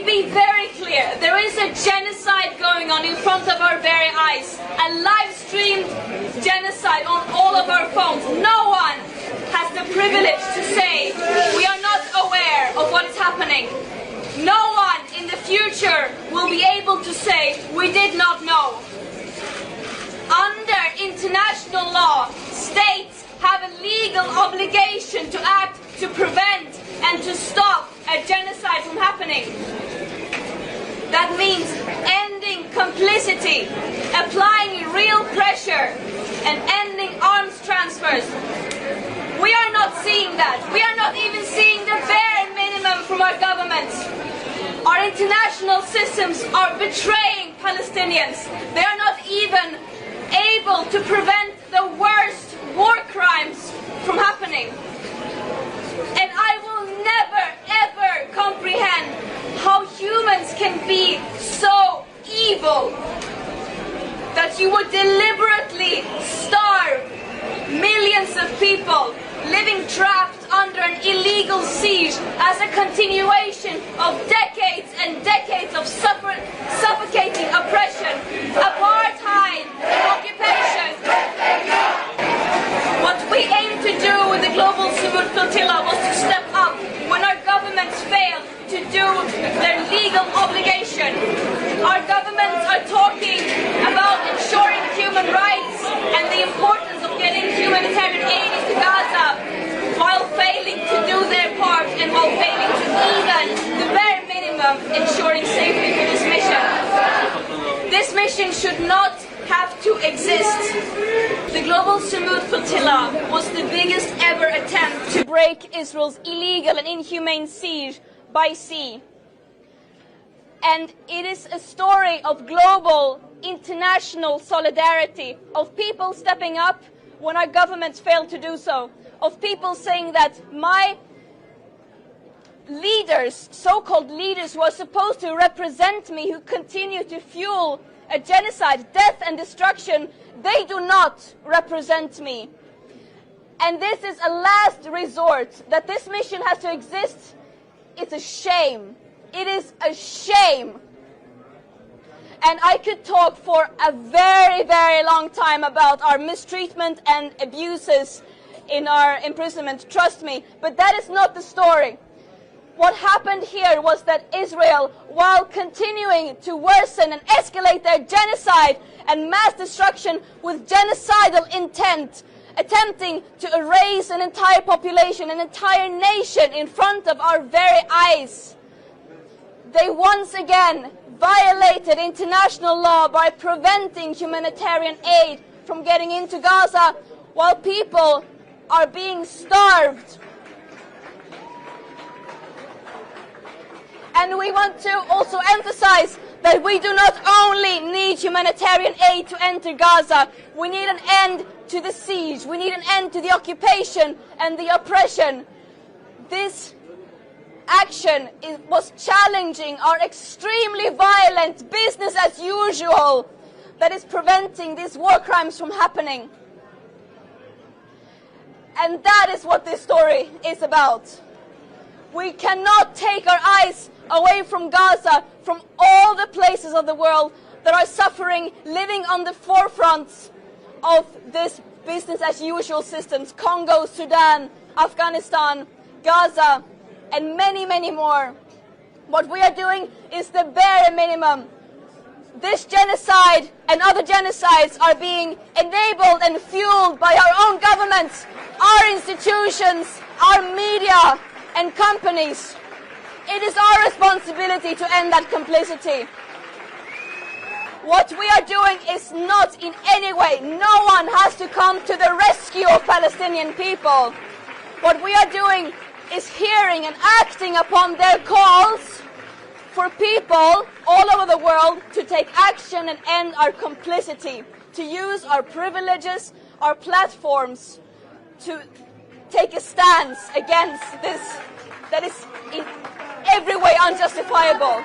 me be very clear. There is a genocide going on in front of our very eyes. A live-streamed genocide on all of our phones. No one has the privilege to say we are not aware of what is happening. No one in the future will be able to say we did not know. Under international law, states have a legal obligation to act to prevent and to stop a genocide from happening. That means ending complicity, applying real pressure, and ending arms transfers. We are not seeing that. We are not even seeing the bare minimum from our governments. Our international systems are betraying Palestinians. They are not even able to prevent the worst war crimes from happening. And I will never, ever comprehend how humans can be so evil that you would deliberately starve millions of people living trapped under an illegal siege as a continuation of decades and decades of suffocating oppression, apartheid, occupation. What we aim to do with the global Sumud flotilla was to step up when our governments failed to do their legal obligation. Our governments are talking about ensuring human rights and the importance of getting humanitarian aid into Gaza, while failing to do their part and while failing to even the bare minimum ensuring safety for this mission. This mission should not have to exist. The global Sumud flotilla was the biggest ever attempt to break Israel's illegal and inhumane siege by sea. And it is a story of global international solidarity, of people stepping up when our governments fail to do so, of people saying that my leaders, so-called leaders who are supposed to represent me, who continue to fuel a genocide, death and destruction, they do not represent me. And this is a last resort. That this mission has to exist, it's a shame. It is a shame. And I could talk for a very, very long time about our mistreatment and abuses in our imprisonment, trust me, but that is not the story. What happened here was that Israel, while continuing to worsen and escalate their genocide and mass destruction with genocidal intent, attempting to erase an entire population, an entire nation in front of our very eyes, they once again violated international law by preventing humanitarian aid from getting into Gaza while people are being starved. And we want to also emphasize that we do not only need humanitarian aid to enter Gaza, we need an end to the siege, we need an end to the occupation and the oppression. This action was challenging our extremely violent business as usual that is preventing these war crimes from happening. And that is what this story is about. We cannot take our eyes away from Gaza, from all the places of the world that are suffering, living on the forefronts of this business as usual systems. Congo, Sudan, Afghanistan, Gaza, and many, many more. What we are doing is the bare minimum. This genocide and other genocides are being enabled and fueled by our own governments, our institutions, our media and companies. It is our responsibility to end that complicity. What we are doing is not in any way, no one has to come to the rescue of Palestinian people. What we are doing is hearing and acting upon their calls for people all over the world to take action and end our complicity, to use our privileges, our platforms, to take a stance against this that is in every way unjustifiable.